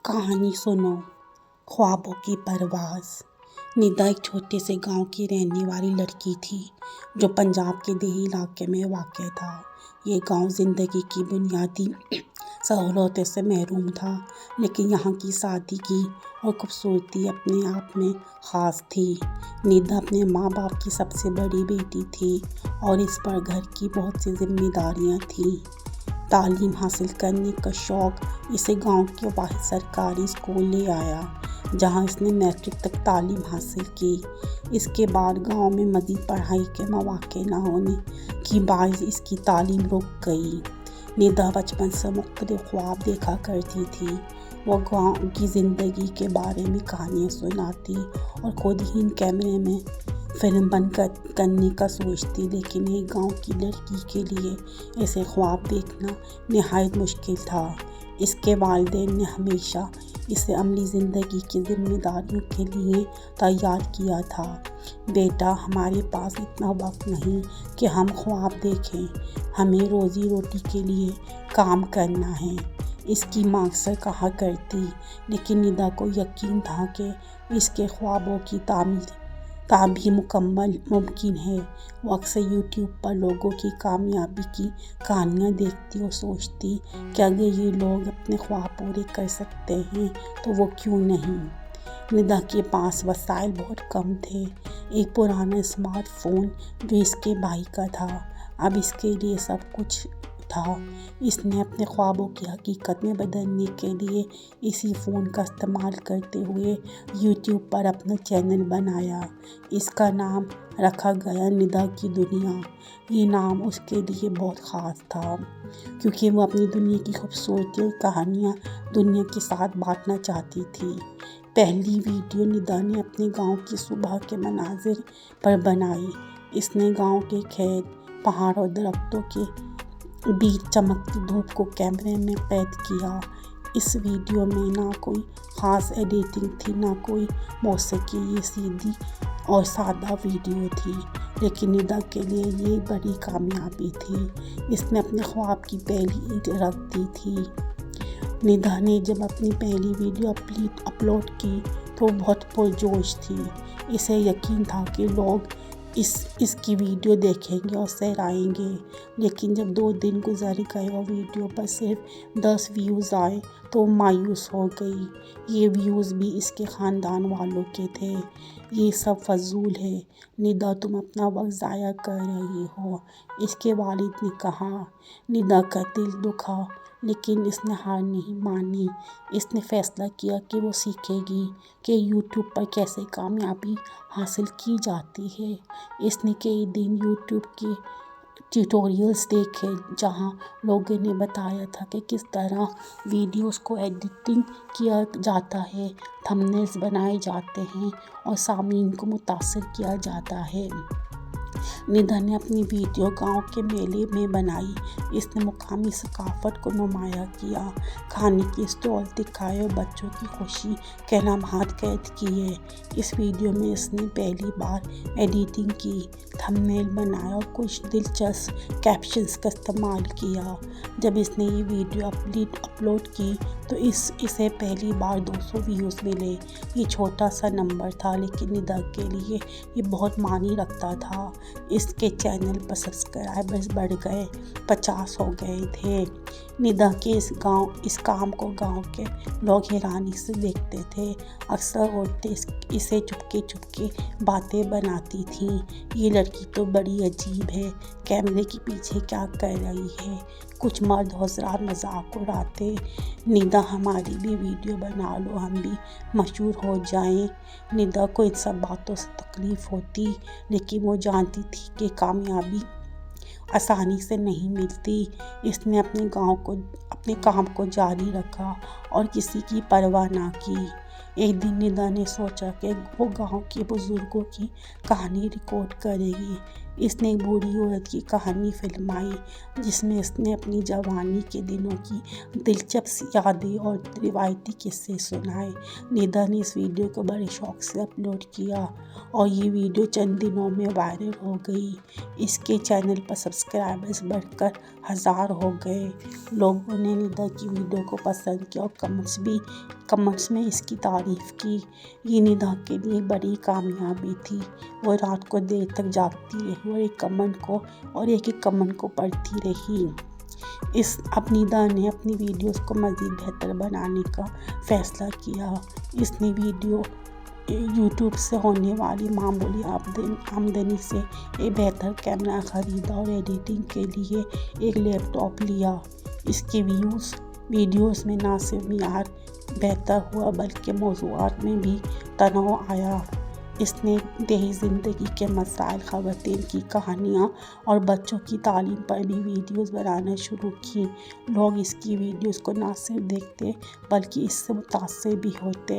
कहानी सुनो, ख्वाबों की परवाज़। निदा एक छोटे से गांव की रहने वाली लड़की थी जो पंजाब के देही इलाके में वाक़ था। ये गांव ज़िंदगी की बुनियादी सहूलतों से महरूम था, लेकिन यहाँ की सादगी और खूबसूरती अपने आप में ख़ास थी। निदा अपने माँ बाप की सबसे बड़ी बेटी थी और इस पर घर की बहुत सी जिम्मेदारियाँ थीं। तालीम हासिल करने का शौक़ इसे गांव के वाहिद सरकारी स्कूल ले आया, जहां इसने मैट्रिक तक तालीम हासिल की। इसके बाद गांव में मज़ीद पढ़ाई के मौक़े न होने की बाइस इसकी तालीम रुक गई। निदा बचपन से मुख्तलिफ ख्वाब देखा करती थी। वो गांव की ज़िंदगी के बारे में कहानियाँ सुनाती और खुद ही इन कैमरे में फिल्म बंद करने का सोचती, लेकिन एक गांव की लड़की के लिए ऐसे ख्वाब देखना नहायत मुश्किल था। इसके वालिदैन ने हमेशा इसे अमली ज़िंदगी की जिम्मेदारियों के लिए तैयार किया था। बेटा, हमारे पास इतना वक्त नहीं कि हम ख्वाब देखें, हमें रोज़ी रोटी के लिए काम करना है, इसकी माँ अक्सर कहा करती। लेकिन निदा को यकीन था कि इसके ख्वाबों की ताबीर मुकम्मल मुमकिन है। वो अक्सर यूट्यूब पर लोगों की कामयाबी की कहानियाँ देखती और सोचती कि अगर ये लोग अपने ख्वाब पूरे कर सकते हैं तो वो क्यों नहीं। निदा के पास वसाइल बहुत कम थे। एक पुराना स्मार्टफोन जो इसके भाई का था, अब इसके लिए सब कुछ था। इसने अपने ख्वाबों की हकीकत में बदलने के लिए इसी फ़ोन का इस्तेमाल करते हुए यूट्यूब पर अपना चैनल बनाया। इसका नाम रखा गया निदा की दुनिया। ये नाम उसके लिए बहुत ख़ास था, क्योंकि वो अपनी दुनिया की खूबसूरती और कहानियाँ दुनिया के साथ बांटना चाहती थी। पहली वीडियो निदा ने अपने गांव की सुबह के मनाजिर पर बनाई। इसने गांव के खेत, पहाड़ और दरख्तों के बीच चमकती धूप को कैमरे में कैद किया। इस वीडियो में ना कोई ख़ास एडिटिंग थी, ना कोई मौसीकी। ये सीधी और सादा वीडियो थी, लेकिन निदा के लिए ये बड़ी कामयाबी थी। इसने अपने ख्वाब की पहली ईंट रख दी थी। निदा ने जब अपनी पहली वीडियो अपलोड की तो बहुत पुरजोश थी। इसे यकीन था कि लोग इसकी वीडियो देखेंगे और सराहेंगे, लेकिन जब 2 दिन गुजर गए और वीडियो पर सिर्फ 10 व्यूज़ आए तो मायूस हो गई। ये व्यूज़ भी इसके ख़ानदान वालों के थे। ये सब फजूल है निदा, तुम अपना वक्त ज़ाया कर रही हो, इसके वालिद ने कहा। निदा का दिल दुखा, लेकिन इसने हार नहीं मानी। इसने फ़ैसला किया कि वो सीखेगी कि यूट्यूब पर कैसे कामयाबी हासिल की जाती है। इसने कई दिन यूट्यूब के ट्यूटोरियल्स देखे, जहां लोगों ने बताया था कि किस तरह वीडियोस को एडिटिंग किया जाता है, थंबनेल्स बनाए जाते हैं और सामीन को मुतासिर किया जाता है। निदा ने अपनी वीडियो गांव के मेले में बनाई। इसने मुकामी सकाफत को नुमाया किया, खाने के स्टॉल दिखाए और बच्चों की खुशी के लम्हात कैद किए। इस वीडियो में इसने पहली बार एडिटिंग की, थंबनेल बनाया और कुछ दिलचस्प कैप्शंस का इस्तेमाल किया। जब इसने ये वीडियो अपलोड की तो इसे पहली बार 200 व्यूज़ मिले। ये छोटा सा नंबर था, लेकिन निदा के लिए ये बहुत मानी रखता था। इसके चैनल पर सब्सक्राइबर्स बढ़ गए, 50 हो गए थे। निदा के इस काम को गांव के लोग हैरानी से देखते थे। अक्सर औरतें इसे चुपके बातें बनाती थीं। ये लड़की तो बड़ी अजीब है, कैमरे के पीछे क्या कर रही है। कुछ मर्द हज़रात मजाक उड़ाते, निदा हमारी भी वीडियो बना लो, हम भी मशहूर हो जाएं। निदा को इन सब बातों से तकलीफ़ होती, लेकिन वो जानती थी कि कामयाबी आसानी से नहीं मिलती। इसने अपने काम को जारी रखा और किसी की परवाह ना की। एक दिन निदा ने सोचा कि वो गांव के बुज़ुर्गों की कहानी रिकॉर्ड करेगी। اس نے ایک بوڑھی عورت کی کہانی فلمائی جس میں اس نے اپنی جوانی کے دنوں کی دلچسپ یادیں اور روایتی قصے سنائے۔ ندا نے اس ویڈیو کو بڑے شوق سے اپلوڈ کیا اور یہ ویڈیو چند دنوں میں وائرل ہو گئی۔ اس کے چینل پر سبسکرائبرز بڑھ کر 1000 ہو گئے۔ لوگوں نے ندا کی ویڈیو کو پسند کیا اور کمنٹس میں اس کی تعریف کی۔ یہ ندا کے لیے بڑی کامیابی تھی۔ وہ رات کو دیر تک جاگتی رہی اور ایک ایک کمنٹ کو پڑھتی رہی۔ اب ندا نے اپنی ویڈیوز کو مزید بہتر بنانے کا فیصلہ کیا۔ اس نے یوٹیوب سے ہونے والی معمولی آمدنی سے ایک بہتر کیمرہ خریدا اور ایڈیٹنگ کے لیے ایک لیپ ٹاپ لیا۔ اس کے ویڈیوز میں نہ صرف معیار بہتر ہوا بلکہ موضوعات میں بھی تنوع آیا۔ اس نے دیہی زندگی کے مسائل، خواتین کی کہانیاں اور بچوں کی تعلیم پر بھی ویڈیوز بنانا شروع کی۔ لوگ اس کی ویڈیوز کو نہ صرف دیکھتے بلکہ اس سے متاثر بھی ہوتے۔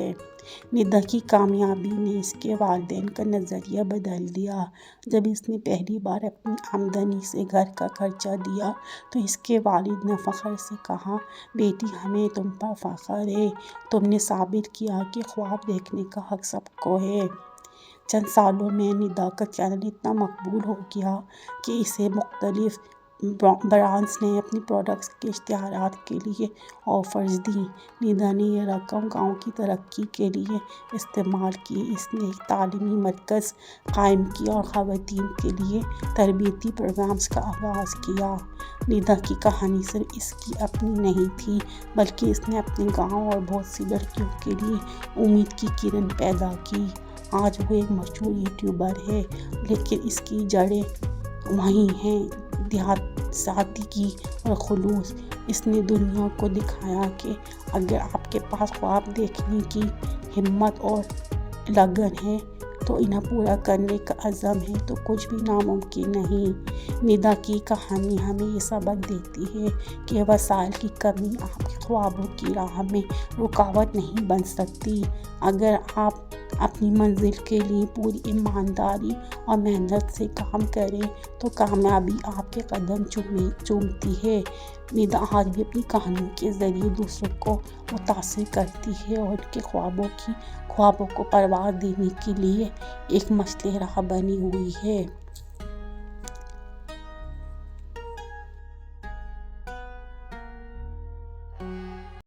ندا کی کامیابی نے اس کے والدین کا نظریہ بدل دیا۔ جب اس نے پہلی بار اپنی آمدنی سے گھر کا خرچہ دیا تو اس کے والد نے فخر سے کہا، بیٹی ہمیں تم پر فخر ہے، تم نے ثابت کیا کہ خواب دیکھنے کا حق سب کو ہے۔ چند سالوں میں ندا کا چینل اتنا مقبول ہو گیا کہ اسے مختلف برانڈز نے اپنی پروڈکٹس کے اشتہارات کے لیے آفرز دیں۔ ندا نے یہ رقم گاؤں کی ترقی کے لیے استعمال کی۔ اس نے ایک تعلیمی مرکز قائم کیا اور خواتین کے لیے تربیتی پروگرامز کا آغاز کیا۔ ندا کی کہانی صرف اس کی اپنی نہیں تھی بلکہ اس نے اپنے گاؤں اور بہت سی لڑکیوں کے لیے امید کی کرن پیدا کی۔ آج وہ ایک مشہور یوٹیوبر ہے لیکن اس کی جڑیں وہیں ہیں، دیہات سادگی اور خلوص۔ اس نے دنیا کو دکھایا کہ اگر آپ کے پاس خواب دیکھنے کی ہمت اور لگن ہے تو انہیں پورا کرنے کا عزم ہے تو کچھ بھی ناممکن نہیں۔ ندا کی کہانی ہمیں یہ سبق دیتی ہے کہ وسائل کی کمی آپ کے خوابوں کی راہ میں رکاوٹ نہیں بن سکتی۔ اگر آپ اپنی منزل کے لیے پوری ایمانداری اور محنت سے کام کریں تو کامیابی آپ کے قدم چومتی ہے۔ ندا آج بھی اپنی کہانیوں کے ذریعے دوسروں کو متاثر کرتی ہے اور ان کے خوابوں کو پرواز دینے کے لیے ایک مشعل راہ بنی ہوئی ہے۔